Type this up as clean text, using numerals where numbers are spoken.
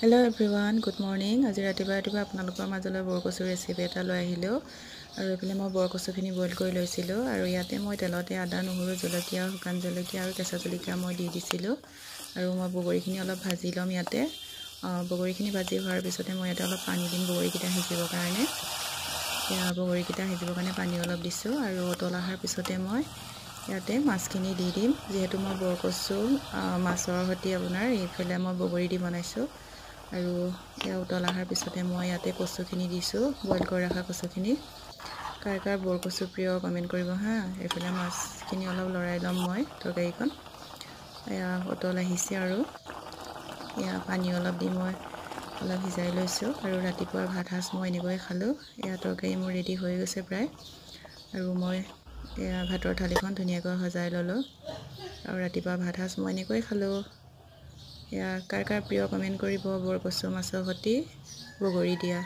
Hello everyone, good morning. আজি ৰাতিপুৱা আপোনালোকৰ মাজলৈ বৰকচুৰ ৰেচিপি এটা লৈ আহিলো আৰু এফালে মই বৰকচুখিনি বইল কৰি লৈছিলো আৰু ইয়াতে মই তেলতে আদা নহৰু জলকীয়া শুকান জলকীয়া আৰু কেঁচা জলকীয়া মই দি দিছিলো আৰু মই বগৰীখিনি অলপ ভাজি লম ইয়াতে বগৰীখিনি ভাজি হোৱাৰ পিছতে মই ইয়াতে অলপ পানী দিম বগৰীকিটা সিজিবৰ কাৰণে বগৰীকিটা সিজিবৰ কাৰণে পানী অলপ দিছো আৰু উতল অহাৰ পিছতে মই ইয়াতে মাছখিনি দি দিম যেহেতু মই বৰকচু মাছৰ সৈতে আপোনাৰ এইফালে মই বগৰী দি বনাইছো আৰু ইয়া উতল অহাৰ পিছতে মই ইয়াতে কচুখিনি দিছো বইল কৰি ৰাখা কচুখিনি কাৰ বৰকচু প্ৰিয় কমেন্ট কৰিব হা এফালে মাছখিনি অলপ লৰাই লম মই তৰকাৰীখন ইয়া উতল আহিছে আৰু ইয়া পানী অলপ দি মই অলপ ভিজাই লৈছো আৰু ৰাতিপুৱাৰ ভাত সাজ মই এনেকৈ খালো ইয়া তৰকাৰী মোৰ ৰেডি হৈ গৈছে প্ৰায় আৰু মই ইয়া ভাতৰ থালিখন ধুনীয়াকৈ সজাই ললো আৰু ৰাতিপুৱা ভাত সাজ মই এনেকৈ খালো ইয়া কাৰ প্ৰিয় কমেন্ট কৰিব বৰকচু মাছৰ সৈতে বগৰী দিয়া